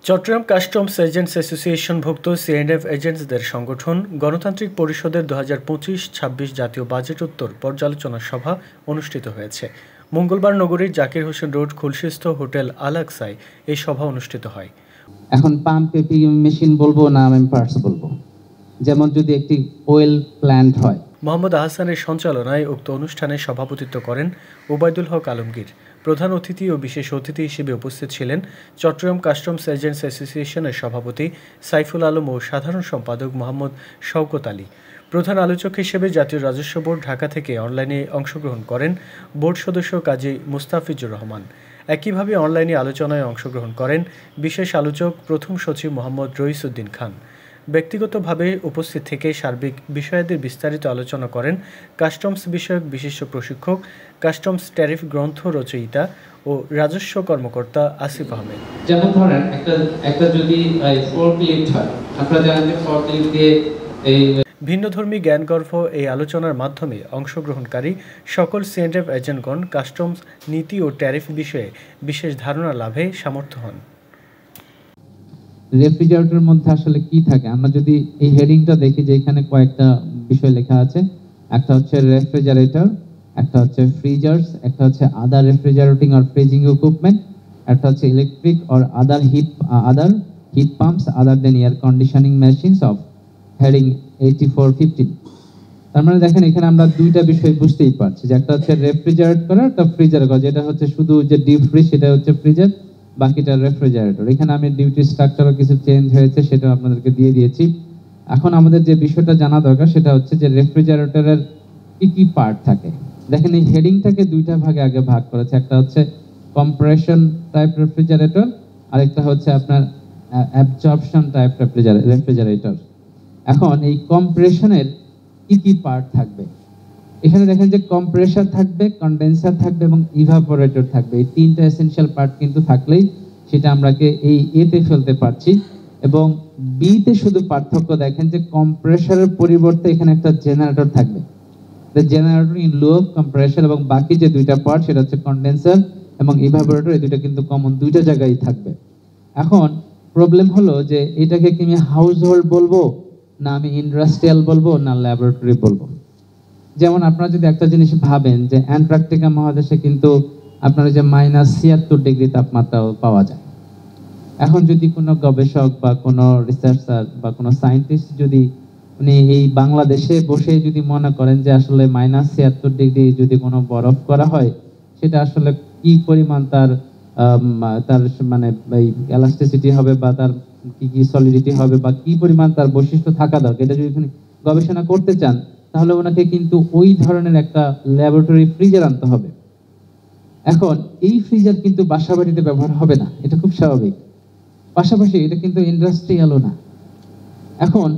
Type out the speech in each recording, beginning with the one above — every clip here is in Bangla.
চট্টগ্রাম কাস্টমস এজেন্টস অ্যাসোসিয়েশনভুক্ত সিএন্ডএফ এজেন্টসদের সংগঠন গণতান্ত্রিক পরিষদের ২০২৫-২৬ জাতীয় বাজেট উত্তর পর্যালোচনা সভা অনুষ্ঠিত হয়েছে। মঙ্গলবার নগরীর জাকির হোসেন রোড খুলশীস্থ হোটেল আল আকসায় এই সভা অনুষ্ঠিত হয়। এখন পাম্প মেশিন বলবো না আমি পার্টস বলবো, যেমন যদি একটি ওয়েল প্ল্যান্ট হয়। মোহাম্মদ আহসানের সঞ্চালনায় উক্ত অনুষ্ঠানে সভাপতিত্ব করেন ওবায়দুল হক আলমগীর। প্রধান অতিথি ও বিশেষ অতিথি হিসেবে উপস্থিত ছিলেন চট্টগ্রাম কাস্টমস এজেন্টস অ্যাসোসিয়েশনের সভাপতি সাইফুল আলম ও সাধারণ সম্পাদক মোহাম্মদ শওকত আলী। প্রধান আলোচক হিসেবে জাতীয় রাজস্ব বোর্ড ঢাকা থেকে অনলাইনে অংশগ্রহণ করেন বোর্ড সদস্য কাজী মুস্তাফিজুর রহমান। একইভাবে অনলাইনে আলোচনায় অংশগ্রহণ করেন বিশেষ আলোচক প্রথম সচিব মোহাম্মদ রইসউদ্দিন খান। ব্যক্তিগতভাবে উপস্থিত থেকে সার্বিক বিষয়াদির বিস্তারিত আলোচনা করেন কাস্টমস বিষয়ক বিশিষ্ট প্রশিক্ষক, কাস্টমস ট্যারিফ গ্রন্থ রচয়িতা ও রাজস্ব কর্মকর্তা আসিফ আহমেদ। যেমন ধরেন একটা যদি ফোর্কলিফট হয়, আপনারা জানেন যে ফোর্কলিফট দিয়ে ভিন্নধর্মী জ্ঞানগর্ভ এই আলোচনার মাধ্যমে অংশগ্রহণকারী সকল সিএন্ডএফ এজেন্টগণ কাস্টমস নীতি ও ট্যারিফ বিষয়ে বিশেষ ধারণা লাভে সমর্থ হন। রেফ্রিজারেটরের মধ্যে আসলে কি থাকে, আমরা যদি এই হেডিংটা দেখি যে এখানে কয়েকটা বিষয় লেখা আছে। একটা হচ্ছে রেফ্রিজারেটর, একটা হচ্ছে ফ্রিজার্স, একটা হচ্ছে other refrigerating or freezing equipment, একটা হচ্ছে electric or other heat pumps other than air conditioning machines of heading 8415। তার মানে দেখেন এখানে আমরা দুইটা বিষয় বুঝতেই পারছি যে একটা হচ্ছে রেফ্রিজারেট করা, একটা ফ্রিজার করা। যেটা হচ্ছে শুধু যে ডিপ ফ্রিজ সেটা হচ্ছে ফ্রিজার, বাকিটা রেফ্রিজারেটর। এখানে আমি ডিউটি স্ট্রাকচারও কিছু চেঞ্জ হয়েছে সেটা আপনাদেরকে দিয়ে দিয়েছি। এখন আমাদের যে বিষয়টা জানা দরকার সেটা হচ্ছে যে রেফ্রিজারেটরের কি কি পার্ট থাকে। দেখেন এই হেডিংটাকে দুইটা ভাগে আগে ভাগ করেছে। একটা হচ্ছে কম্প্রেশন টাইপ রেফ্রিজারেটর, আরেকটা হচ্ছে আপনার অ্যাবজর্পশন টাইপ রেফ্রিজারেটর। এখন এই কম্প্রেশনের কি কি পার্ট থাকবে, এখানে দেখেন যে কম্প্রেসার থাকবে, কন্ডেন্সার থাকবে এবং ইভাপোরেটর থাকবে। এই তিনটা এসেনশিয়াল পার্ট কিন্তু থাকলেই সেটা আমরাকে এই এতে ফেলতে পারছি। এবং বিতে শুধু পার্থক্য দেখেন যে কম্প্রেসারের পরিবর্তে এখানে একটা জেনারেটর থাকবে। Generator in low of compressor, এবং বাকি যে দুইটা পার্ট সেটা হচ্ছে কন্ডেন্সার এবং ইভাপোরেটর, এই দুইটা কিন্তু কমন দুইটা জায়গায় থাকবে। এখন প্রবলেম হলো যে এটাকে কি আমি হাউস হোল্ড বলবো, না আমি ইন্ডাস্ট্রিয়াল বলবো, না ল্যাবরেটরি বলবো। যেমন আপনারা যদি একটা জিনিস ভাবেন যে অ্যান্টার্কটিকা মহাদেশে কিন্তু আপনার যে -76 ডিগ্রি তাপমাত্রা পাওয়া যায়। এখন যদি কোনো গবেষক বা কোনো রিসার্চার বা কোনো সায়েন্টিস্ট যদি উনি এই বাংলাদেশে বসে যদি মনে করেন যে আসলে -76 ডিগ্রি যদি কোনো বরফ করা হয়, সেটা আসলে কি পরিমাণ তার মানে এই এলাস্টিসিটি হবে বা তার কি কি সলিডিটি হবে বা কি পরিমাণ তার বৈশিষ্ট্য থাকা দরকার, এটা যদি গবেষণা করতে চান তাহলে ওনাকে কিন্তু ওই ধরনের একটা ল্যাবরেটরি ফ্রিজার আনতে হবে। এখন এই ফ্রিজার কিন্তু বাসাবাড়িতে ব্যবহার হবে না, এটা খুব স্বাভাবিক। পাশাপাশি এটা কিন্তু ইন্ডাস্ট্রিয়ালও না। এখন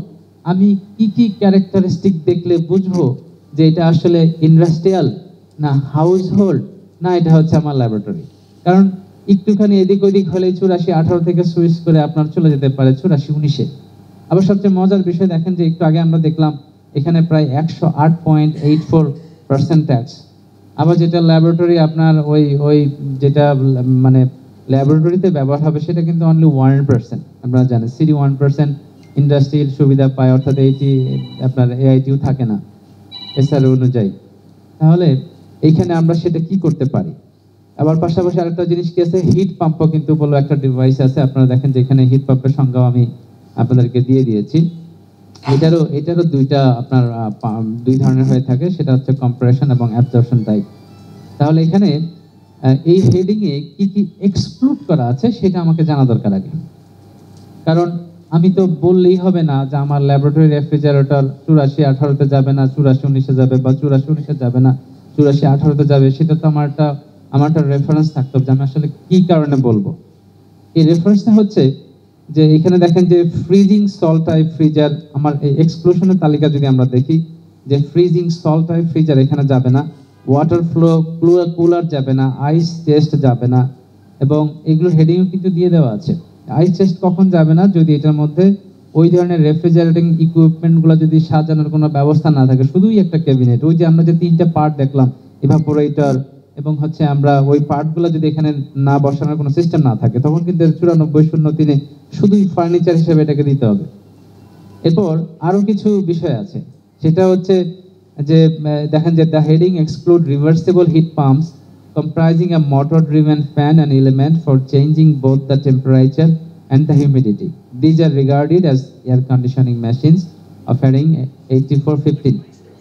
আমি কি কি ক্যারেক্টারিস্টিক দেখলে বুঝবো যে এটা আসলে ইন্ডাস্ট্রিয়াল না হাউস হোল্ড না এটা হচ্ছে আমার ল্যাবরেটরি? কারণ একটুখানি এদিক ওদিক হলে 84-18 থেকে সুইচ করে আপনার চলে যেতে পারে 84-19-এ। আবার সবচেয়ে মজার বিষয় দেখেন যে একটু আগে আমরা দেখলাম এখানে প্রায় 108.84% ট্যাক্স। আবার যেটা ল্যাবরেটরি আপনার ওই যেটা মানে ল্যাবরেটরিতে ব্যবহার হবে সেটা কিন্তু অনলি 1%। আপনারা জানেন সিডি 1% ইন্ডাস্ট্রিয়াল সুবিধা পায়, অর্থাৎ এইটি আপনার এআইটিও থাকে না এসআরও অনুযায়ী। তাহলে এইখানে আমরা সেটা কি করতে পারি? আবার পাশাপাশি আরেকটা জিনিস কি আছে, হিট পাম্পও কিন্তু বলো একটা ডিভাইস আছে। আপনারা দেখেন যে এখানে হিট পাম্পের সংজ্ঞাও আমি আপনাদেরকে দিয়ে দিয়েছি। এটারও দুইটা আপনার দুই ধরনের হয়ে থাকে, সেটা হচ্ছে কম্প্রেশন এবং অ্যাবজর্পশন টাইপ। তাহলে এখানে এই হেডিং এ কি কি এক্সক্লুড করা আছে সেটা আমাকে জানা দরকার আগে। কারণ আমি তো বললেই হবে না যে আমার ল্যাবরেটরি রেফ্রিজারেটর 84-18-তে যাবে না, 84-19-এ যাবে, বা 84-19-এ যাবে না 84-18-তে যাবে। সেটা তো আমার একটা রেফারেন্স থাকতে হবে যে আমি আসলে কি কারণে বলবো। এই রেফারেন্সটা হচ্ছে যে এখানে দেখেন যে ফ্রিজিং সল্ট টাইপ ফ্রিজার, আমার এই এক্সক্লুশনের তালিকা যদি আমরা দেখি যে ফ্রিজিং সল্ট টাইপ ফ্রিজার এখানে যাবে না, ওয়াটার ফ্লো কুলার যাবে না, আইস চেস্ট যাবে না, এবং এগুলো হেডিংও কিন্তু দিয়ে দেওয়া আছে। আইস চেস্ট কখন যাবে না? যদি এটার মধ্যে ওই ধরনের রেফ্রিজারেটিং ইকুইপমেন্টগুলো যদি সাজানোর কোনো ব্যবস্থা না থাকে, শুধুই একটা ক্যাবিনেট, ওই যে আমরা যে তিনটা পার্ট দেখলাম, ইভাপোরেটর, এবং হচ্ছে আমরা ওই পার্টগুলো যদি এখানে না বসানোর কোনো সিস্টেম না থাকে, তখন কিন্তু 9403-এ শুধুই ফার্নিচার হিসেবে এটাকে দিতে হবে। এরপর আরো কিছু বিষয় আছে, সেটা হচ্ছে যে দেখেন যে the heading exclude reversible heat pumps comprising a motor driven fan and element for changing both the temperature and the humidity. These are regarded as air conditioning machines of heading 8415.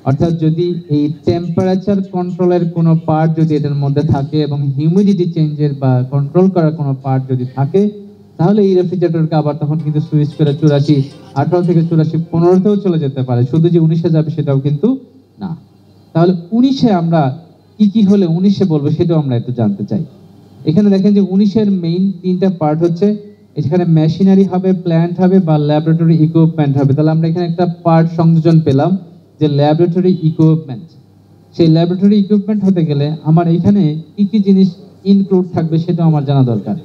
অর্থাৎ যদি এই টেম্পারেচার কন্ট্রোলের কোনো পার্ট যদি এটার মধ্যে থাকে এবং হিউমিডিটি চেঞ্জের বা কন্ট্রোল করার কোনো পার্ট যদি থাকে, তাহলে এই রেফ্রিজারেটরকে আবার তখন কিন্তু সুইচ করে 18 থেকে 15তেও চলে যেতে পারে, শুধু যে 19-এ যাবে সেটাও কিন্তু না। তাহলে 19-এ আমরা কি কি হলে 19-এ বলবো সেটাও আমরা একটু জানতে চাই। এখানে দেখেন যে 19-এর মেইন 3টা পার্ট হচ্ছে, এখানে মেশিনারি হবে, প্ল্যান্ট হবে বা ল্যাবরেটরি ইকুইপমেন্ট হবে। তাহলে আমরা এখানে একটা পার্ট সংযোজন পেলাম যে ল্যাবরেটরি ইকুইপমেন্ট। সেই ল্যাবরেটরি ইকুইপমেন্ট হতে গেলে আমার এখানে কি কি জিনিস ইনক্লুড থাকবে সেটাও আমার জানা দরকার।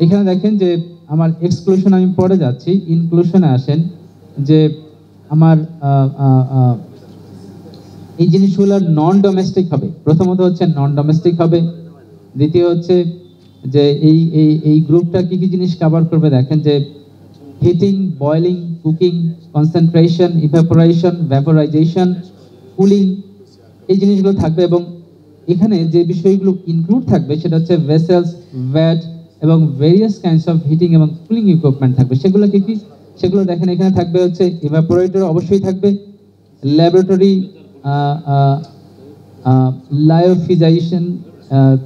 এখানে দেখেন যে আমার এক্সক্লুশন আমি পরে যাচ্ছি, ইনক্লুশনে আসেন যে আমার এই জিনিসগুলো নন ডোমেস্টিক হবে। প্রথমত হচ্ছে নন ডোমেস্টিক হবে, দ্বিতীয় হচ্ছে যে এই গ্রুপটা কি কি জিনিস কভার করবে। দেখেন যে heating, boiling, cooking, concentration, evaporation, vaporisation, cooling, এই জিনিসগুলো থাকবে। এবং এখানে যে বিষয়গুলো ইনক্লুড থাকবে সেটা হচ্ছে ভেসেলস, ভ্যাট এবং ভেরিয়াস কাইন্ডস অফ হিটিং এবং কুলিং ইকুইপমেন্ট থাকবে। সেগুলো কি কি? সেগুলো দেখেন এখানে থাকবে হচ্ছে ইভাপোরেটর অবশ্যই থাকবে, ল্যাবরেটরি লায়োফিজাইশন,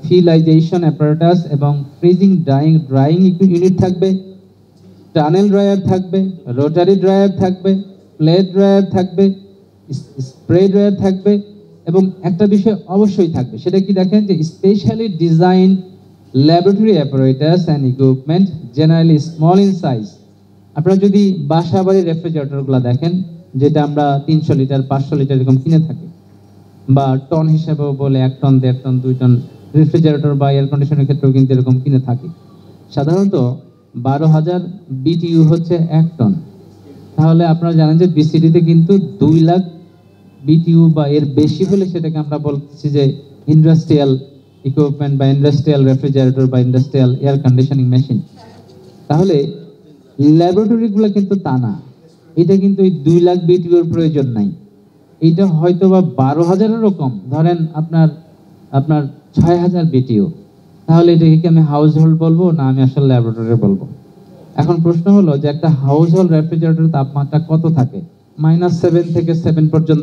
ফিলাইজেশন অ্যাপারেটাস এবং ফ্রিজিং ড্রাইং ইউনিট থাকবে, টানেল ড্রায়ার থাকবে, রোটারি ড্রায়ার থাকবে, প্লেট ড্রায়ার থাকবে, স্প্রে ড্রায়ার থাকবে। এবং একটা বিষয় অবশ্যই থাকবে, সেটা কি দেখেন যে specially design laboratory apparatus and equipment generally small in size. আপনারা যদি বাসা বাড়ির রেফ্রিজারেটরগুলো দেখেন, যেটা আমরা 300 লিটার 500 লিটার এরকম কিনে থাকি, বা টন হিসেবেও বলে 1 টন 1.5 টন 2 টন রেফ্রিজারেটর বা এয়ার কন্ডিশনের ক্ষেত্রেও কিন্তু এরকম কিনে থাকি। সাধারণত 12,000 BTU হচ্ছে 1 টন। তাহলে আপনারা জানেন যে বিসিডিতে কিন্তু 2 লাখ BTU বা এর বেশি হলে সেটাকে আমরা বলছি যে ইন্ডাস্ট্রিয়াল ইকুইপমেন্ট বা ইন্ডাস্ট্রিয়াল রেফ্রিজারেটর বা ইন্ডাস্ট্রিয়াল এয়ার কন্ডিশনিং মেশিন। তাহলে ল্যাবরেটরিগুলো কিন্তু তা না, এটা কিন্তু এই 2 লাখ BTU এর প্রয়োজন নাই। এটা হয়তো বা 12,000-এরও কম, ধরেন আপনার 6,000 BTU। তাহলে এটাকে কি আমি হাউস হোল্ড বলবো না আমি আসলে ল্যাবরেটরি বলবো? এখন প্রশ্ন হলো যে একটা হাউস হোল্ড রেফ্রিজারেটরের তাপমাত্রা কত থাকে? -7 থেকে 7 পর্যন্ত